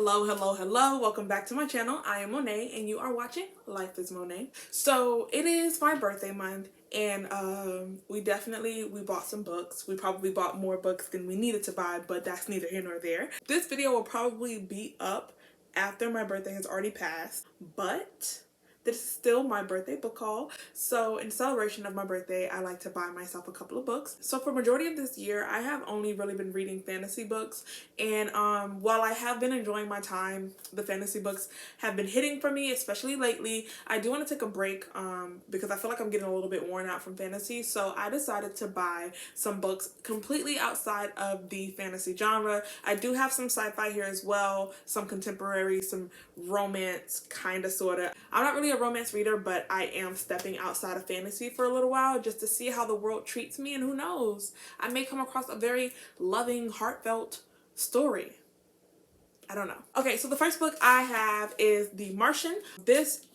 Hello, hello, hello. Welcome back to my channel. I am Monae and you are watching Life is Monae. So it is my birthday month and we bought some books. We probably bought more books than we needed to buy, but that's neither here nor there. This video will probably be up after my birthday has already passed, but this is still my birthday book haul. So in celebration of my birthday, I like to buy myself a couple of books. So for majority of this year, I have only really been reading fantasy books. And while I have been enjoying my time, the fantasy books have been hitting for me, especially lately. I do want to take a break because I feel like I'm getting a little bit worn out from fantasy. So I decided to buy some books completely outside of the fantasy genre. I do have some sci-fi here as well, some contemporary, some romance, kind of, sort of. I'm not really a romance reader, but I am stepping outside of fantasy for a little while just to see how the world treats me, and who knows, I may come across a very loving, heartfelt story. I don't know. Okay, so the first book I have is The Martian. This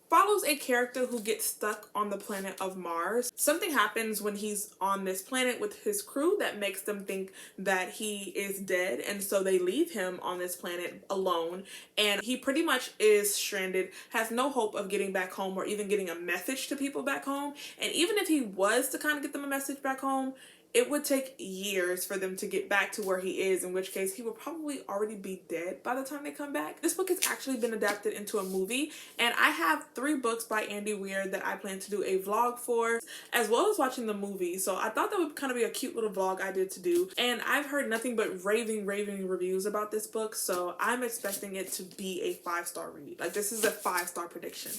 follows a character who gets stuck on the planet of Mars. Something happens when he's on this planet with his crew that makes them think that he is dead, and so they leave him on this planet alone, and he pretty much is stranded, has no hope of getting back home or even getting a message to people back home. And even if he was to kind of get them a message back home, it would take years for them to get back to where he is, in which case he will probably already be dead by the time they come back. This book has actually been adapted into a movie, and I have 3 books by Andy Weir that I plan to do a vlog for, as well as watching the movie. So I thought that would kind of be a cute little vlog I did to do. And I've heard nothing but raving reviews about this book, so I'm expecting it to be a 5-star read. Like, this is a 5-star prediction.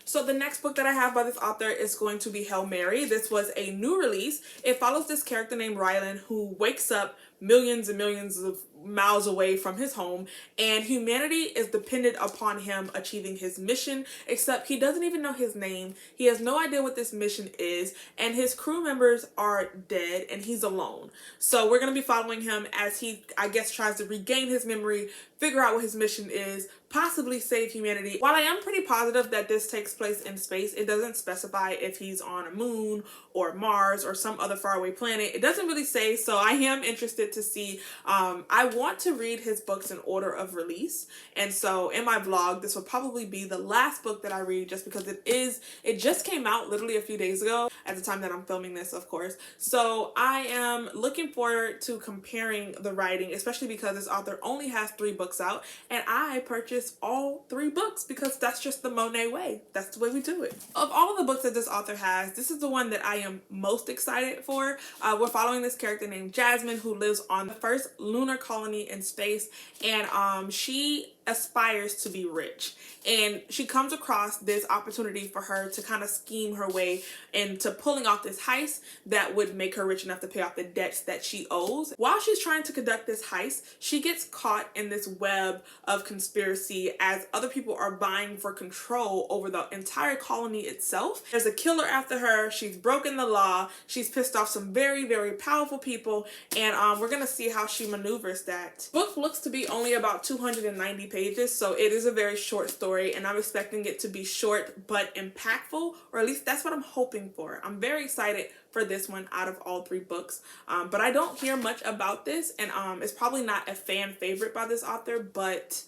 So the next book that I have by this author is going to be Hail Mary. This was a new release. It follows this character named Rylan who wakes up millions and millions of miles away from his home, and humanity is dependent upon him achieving his mission, except he doesn't even know his name. He has no idea what this mission is, and his crew members are dead and he's alone. So we're going to be following him as he, I guess, tries to regain his memory, figure out what his mission is, possibly save humanity. While I am pretty positive that this takes place in space, it doesn't specify if he's on a moon or Mars or some other faraway planet. It doesn't really say, so I am interested to see. I want to read his books in order of release, and so in my vlog this will probably be the last book that I read, just because it just came out literally a few days ago at the time that I'm filming this, of course. So I am looking forward to comparing the writing, especially because this author only has 3 books out, and I purchased all 3 books because that's just the Monae way. That's the way we do it. Of all of the books that this author has, this is the one that I am most excited for. We're following this character named Jasmine who lives on the first lunar colony in space, and she aspires to be rich, and she comes across this opportunity for her to kind of scheme her way into pulling off this heist that would make her rich enough to pay off the debts that she owes. While she's trying to conduct this heist, she gets caught in this web of conspiracy as other people are vying for control over the entire colony itself. There's a killer after her. She's broken the law. She's pissed off some very, very powerful people, and we're gonna see how she maneuvers that. The book looks to be only about 290 pages, so it is a very short story, and I'm expecting it to be short but impactful, or at least that's what I'm hoping for. I'm very excited for this one out of all 3 books, but I don't hear much about this, and it's probably not a fan favorite by this author, but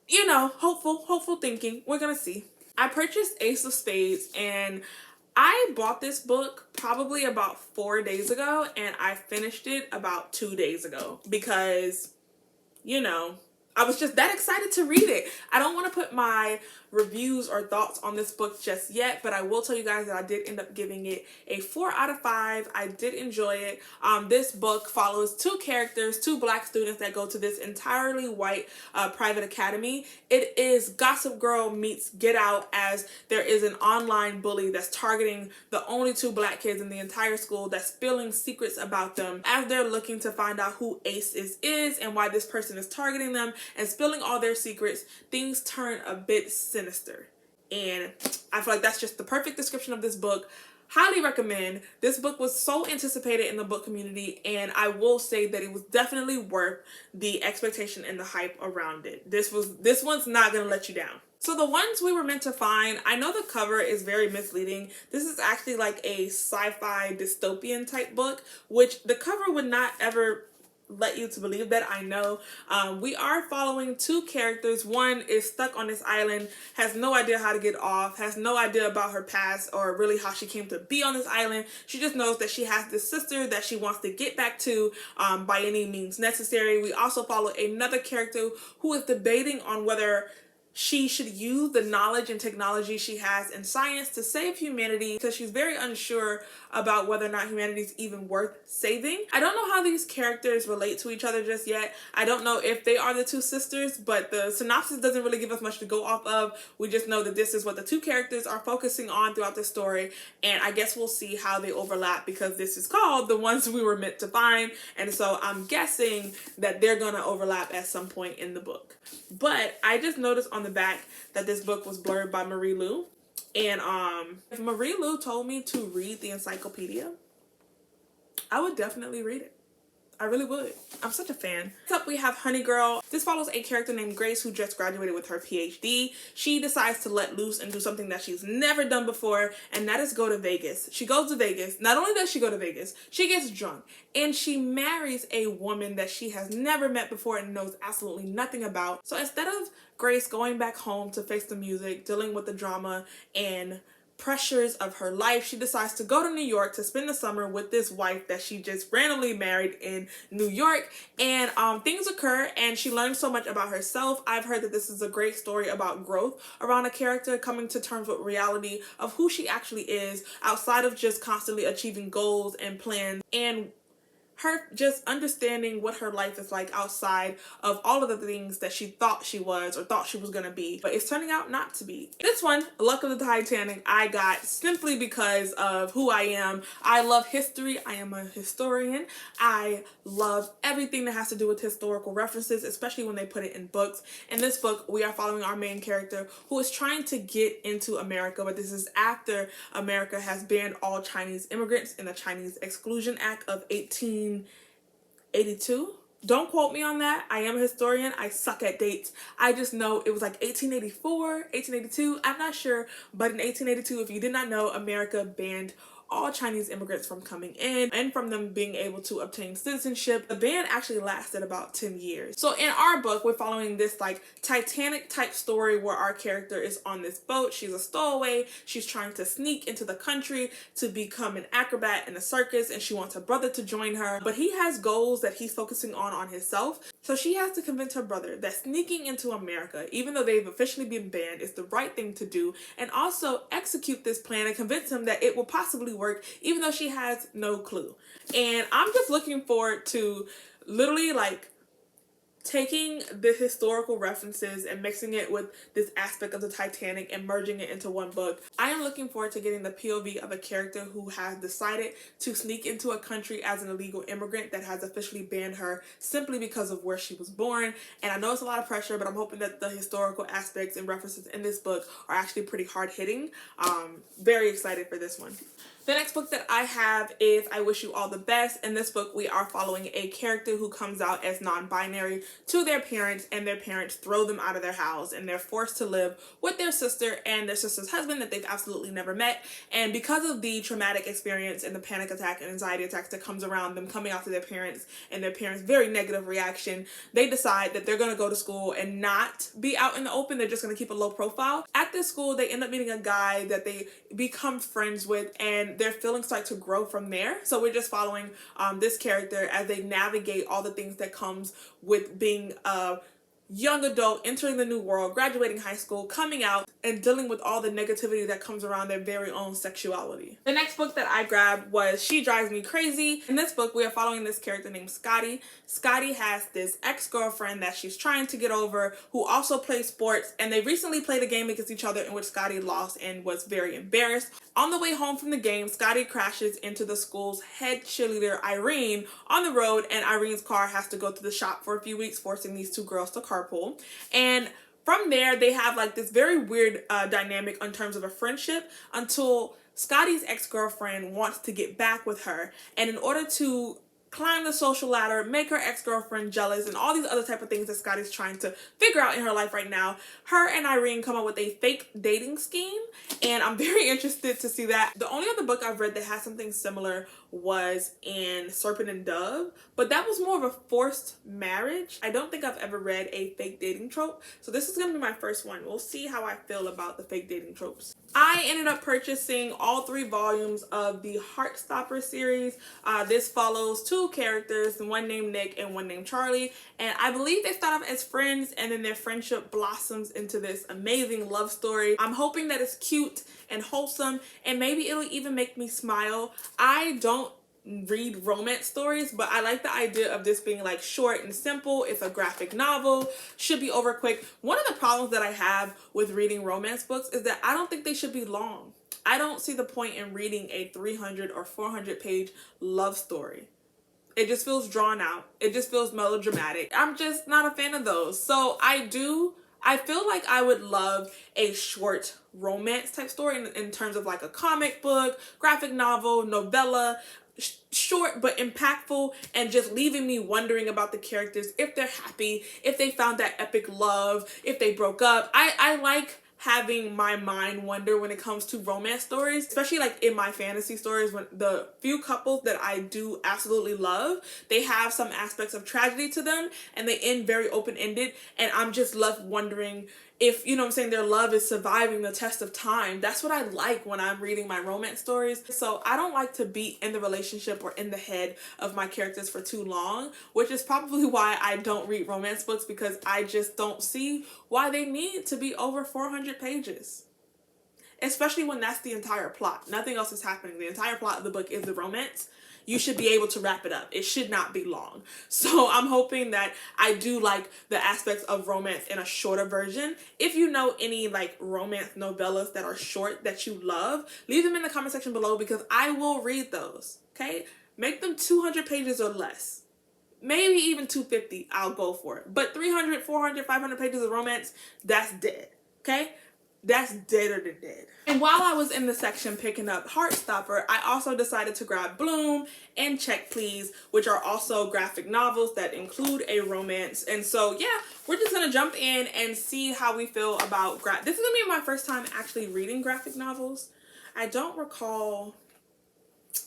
you know, hopeful thinking. We're gonna see. I purchased Ace of Spades, and I bought this book probably about 4 days ago, and I finished it about 2 days ago because, you know, I was just that excited to read it. I don't want to put my reviews or thoughts on this book just yet, but I will tell you guys that I did end up giving it a 4 out of 5. I did enjoy it. This book follows 2 characters, 2 black students that go to this entirely white private academy. It is Gossip Girl meets Get Out, as there is an online bully that's targeting the only 2 black kids in the entire school, that's spilling secrets about them as they're looking to find out who Ace is and why this person is targeting them, and spilling all their secrets. Things turn a bit sinister, and I feel like that's just the perfect description of this book. Highly recommend. This book was so anticipated in the book community, and I will say that it was definitely worth the expectation and the hype around it. This one's not gonna let you down. So the ones we were meant to find, I know the cover is very misleading. This is actually like a sci-fi dystopian type book, which the cover would not ever let you to believe that, I know. We are following two characters. One is stuck on this island, has no idea how to get off, has no idea about her past or really how she came to be on this island. She just knows that she has this sister that she wants to get back to by any means necessary. We also follow another character who is debating on whether she should use the knowledge and technology she has in science to save humanity, because she's very unsure about whether or not humanity is even worth saving. I don't know how these characters relate to each other just yet. I don't know if they are the two sisters, but the synopsis doesn't really give us much to go off of. We just know that this is what the two characters are focusing on throughout the story, and I guess we'll see how they overlap, because this is called The Ones We Were Meant to Find, and so I'm guessing that they're gonna overlap at some point in the book. But I just noticed on the back that this book was blurred by Marie Lu, and if Marie Lu told me to read the encyclopedia, I would definitely read it. I really would. I'm such a fan. Next up, we have Honey Girl. This follows a character named Grace who just graduated with her PhD. She decides to let loose and do something that she's never done before, and that is go to Vegas. She goes to Vegas. Not only does she go to Vegas, she gets drunk, and she marries a woman that she has never met before and knows absolutely nothing about. So instead of Grace going back home to face the music, dealing with the drama and pressures of her life, she decides to go to New York to spend the summer with this wife that she just randomly married in New York. And things occur, and she learns so much about herself. I've heard that this is a great story about growth around a character coming to terms with reality of who she actually is outside of just constantly achieving goals and plans, and her just understanding what her life is like outside of all of the things that she thought she was or thought she was gonna be, but it's turning out not to be. This one, Luck of the Titanic, I got simply because of who I am. I love history. I am a historian. I love everything that has to do with historical references, especially when they put it in books. In this book, we are following our main character who is trying to get into America, but this is after America has banned all Chinese immigrants in the Chinese Exclusion Act of 1882. Don't quote me on that. I am a historian. I suck at dates. I just know it was like 1884, 1882. I'm not sure. But in 1882, if you did not know, America banned all Chinese immigrants from coming in and from them being able to obtain citizenship. The ban actually lasted about 10 years. So in our book, we're following this like Titanic type story where our character is on this boat. She's a stowaway. She's trying to sneak into the country to become an acrobat in a circus, and she wants her brother to join her, but he has goals that he's focusing on himself. So she has to convince her brother that sneaking into America, even though they've officially been banned, is the right thing to do, and also execute this plan and convince him that it will possibly work, even though she has no clue. And I'm just looking forward to literally like taking the historical references and mixing it with this aspect of the Titanic and merging it into one book. I am looking forward to getting the POV of a character who has decided to sneak into a country as an illegal immigrant that has officially banned her simply because of where she was born. And I know it's a lot of pressure, but I'm hoping that the historical aspects and references in this book are actually pretty hard-hitting. Very excited for this one. The next book that I have is I Wish You All the Best. In this book, we are following a character who comes out as non-binary to their parents, and their parents throw them out of their house, and they're forced to live with their sister and their sister's husband that they've absolutely never met. And because of the traumatic experience and the panic attack and anxiety attacks that comes around them coming out to their parents and their parents' very negative reaction, they decide that they're going to go to school and not be out in the open. They're just going to keep a low profile. At this school, they end up meeting a guy that they become friends with, and their feelings start to grow from there. So we're just following this character as they navigate all the things that comes with being a young adult, entering the new world, graduating high school, coming out, and dealing with all the negativity that comes around their very own sexuality. The next book that I grabbed was She Drives Me Crazy. In this book, we are following this character named Scotty. Scotty has this ex-girlfriend that she's trying to get over who also plays sports, and they recently played a game against each other in which Scotty lost and was very embarrassed. On the way home from the game, Scotty crashes into the school's head cheerleader, Irene, on the road, and Irene's car has to go to the shop for a few weeks, forcing these two girls to carpool. And from there, they have like this very weird dynamic in terms of a friendship until Scotty's ex-girlfriend wants to get back with her. And in order to climb the social ladder, make her ex-girlfriend jealous, and all these other type of things that Scotty's trying to figure out in her life right now. Her and Irene come up with a fake dating scheme, and I'm very interested to see that. The only other book I've read that has something similar was in Serpent and Dove, but that was more of a forced marriage. I don't think I've ever read a fake dating trope, so this is going to be my first one. We'll see how I feel about the fake dating tropes. I ended up purchasing all 3 volumes of the Heartstopper series. This follows 2 characters, one named Nick and one named Charlie, and I believe they start off as friends and then their friendship blossoms into this amazing love story. I'm hoping that it's cute and wholesome, and maybe it'll even make me smile. I don't read romance stories, but I like the idea of this being like short and simple. It's a graphic novel, should be over quick. One of the problems that I have with reading romance books is that I don't think they should be long. I don't see the point in reading a 300 or 400 page love story. It just feels drawn out. It just feels melodramatic. I'm just not a fan of those. So I feel like I would love a short romance type story in terms of like a comic book, graphic novel, novella, short but impactful, and just leaving me wondering about the characters, if they're happy, if they found that epic love, if they broke up. I like having my mind wander when it comes to romance stories, especially like in my fantasy stories. When the few couples that I do absolutely love, they have some aspects of tragedy to them and they end very open-ended, and I'm just left wondering if, you know what I'm saying, their love is surviving the test of time. That's what I like when I'm reading my romance stories. So I don't like to be in the relationship or in the head of my characters for too long, which is probably why I don't read romance books, because I just don't see why they need to be over 400 pages. Especially when that's the entire plot. Nothing else is happening. The entire plot of the book is the romance. You should be able to wrap it up. It should not be long. So I'm hoping that I do like the aspects of romance in a shorter version. If you know any like romance novellas that are short that you love, leave them in the comment section below, because I will read those, okay? Make them 200 pages or less. Maybe even 250, I'll go for it. But 300, 400, 500 pages of romance, that's dead, okay? That's deader than dead. And while I was in the section picking up Heartstopper, I also decided to grab Bloom and Check Please, which are also graphic novels that include a romance. And so, yeah, we're just gonna jump in and see how we feel about this is gonna be my first time actually reading graphic novels. I don't recall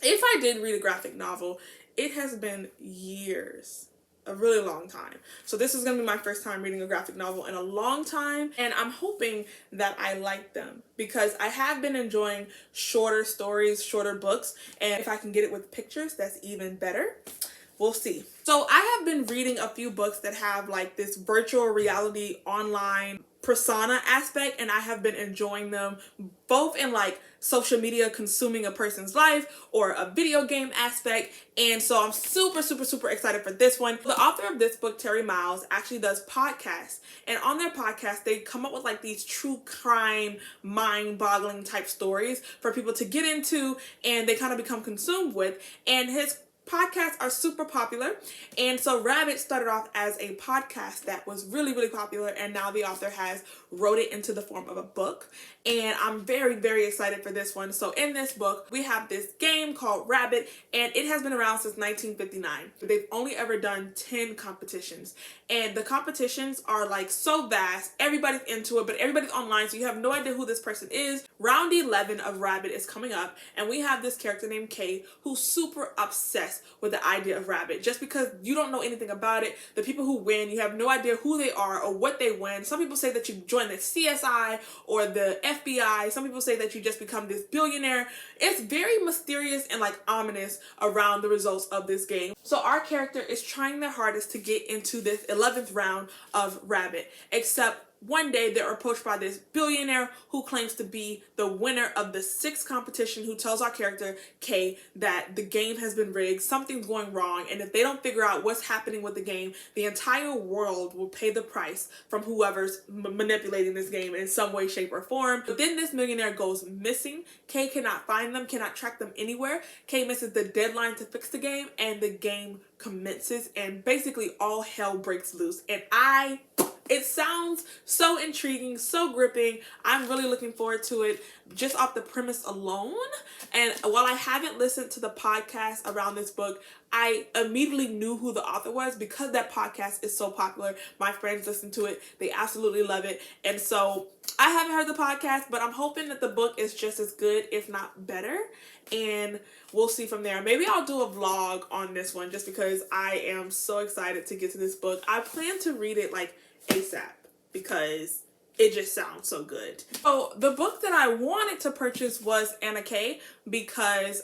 if I did read a graphic novel. It has been years. A really long time. So this is gonna be my first time reading a graphic novel in a long time, and I'm hoping that I like them, because I have been enjoying shorter stories, shorter books, and if I can get it with pictures, that's even better. We'll see. So I have been reading a few books that have like this virtual reality online persona aspect, and I have been enjoying them both in like social media consuming a person's life or a video game aspect. And so I'm super excited for this one. The author of this book, Terry Miles, actually does podcasts, and on their podcast they come up with like these true crime, mind-boggling type stories for people to get into, and they kind of become consumed with. And his podcasts are super popular, and so Rabbit started off as a podcast that was really popular, and now the author has wrote it into the form of a book, and I'm very excited for this one. So in this book we have this game called Rabbit, and it has been around since 1959. They've only ever done 10 competitions, and the competitions are like so vast, everybody's into it, but everybody's online, so you have no idea who this person is. Round 11 of Rabbit is coming up, and we have this character named Kay who's super obsessed with the idea of Rabbit. Just because you don't know anything about it, the people who win, you have no idea who they are or what they win. Some people say that you join the CSI or the FBI. Some people say that you just become this billionaire. It's very mysterious and like ominous around the results of this game. So our character is trying their hardest to get into this 11th round of Rabbit, except one day they're approached by this billionaire who claims to be the winner of the 6th competition, who tells our character, Kay, that the game has been rigged, something's going wrong, and if they don't figure out what's happening with the game, the entire world will pay the price from whoever's manipulating this game in some way, shape, or form. But then this millionaire goes missing. Kay cannot find them, cannot track them anywhere. Kay misses the deadline to fix the game, and the game commences, and basically all hell breaks loose. And it sounds so intriguing, so gripping. I'm really looking forward to it just off the premise alone. And while I haven't listened to the podcast around this book, I immediately knew who the author was because that podcast is so popular. My friends listen to it. They absolutely love it. And so I haven't heard the podcast, but I'm hoping that the book is just as good, if not better. And we'll see from there. Maybe I'll do a vlog on this one just because I am so excited to get to this book. I plan to read it like ASAP because it just sounds so good. So the book that I wanted to purchase was Anna K because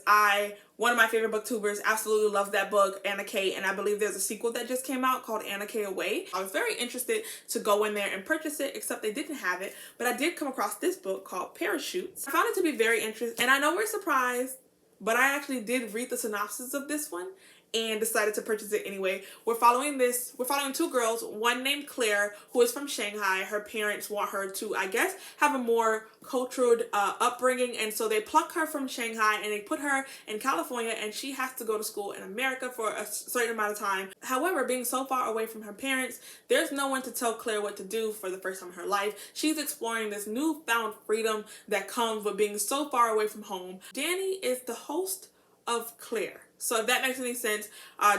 one of my favorite booktubers absolutely loved that book, Anna K, and I believe there's a sequel that just came out called Anna K Away. I was very interested to go in there and purchase it, except they didn't have it, but I did come across this book called Parachutes. I found it to be very interesting, and I know we're surprised, but I actually did read the synopsis of this one and decided to purchase it anyway. We're following two girls, one named Claire, who is from Shanghai. Her parents want her to, I guess, have a more cultural upbringing, and so they pluck her from Shanghai and they put her in California, and she has to go to school in America for a certain amount of time. However, being so far away from her parents, there's no one to tell Claire what to do for the first time in her life. She's exploring this newfound freedom that comes with being so far away from home. Danny is the host of Claire. So if that makes any sense,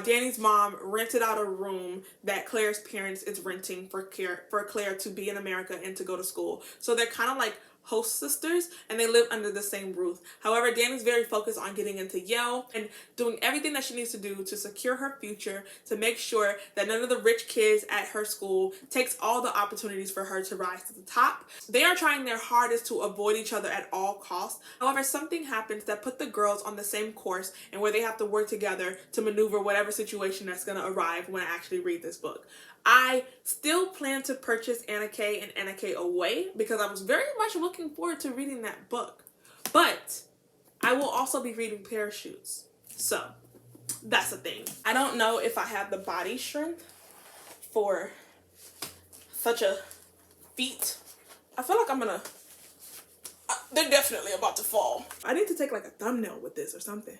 Danny's mom rented out a room that Claire's parents is renting for Claire to be in America and to go to school. So they're kind of like host sisters, and they live under the same roof. However, Danny's very focused on getting into Yale and doing everything that she needs to do to secure her future, to make sure that none of the rich kids at her school takes all the opportunities for her to rise to the top. They are trying their hardest to avoid each other at all costs. However, something happens that put the girls on the same course and where they have to work together to maneuver whatever situation that's going to arrive when I actually read this book. I still plan to purchase Anna K and Anna K Away because I was very much looking forward to reading that book. But I will also be reading Parachutes. So that's the thing. I don't know if I have the body strength for such a feat. I feel like they're definitely about to fall. I need to take like a thumbnail with this or something.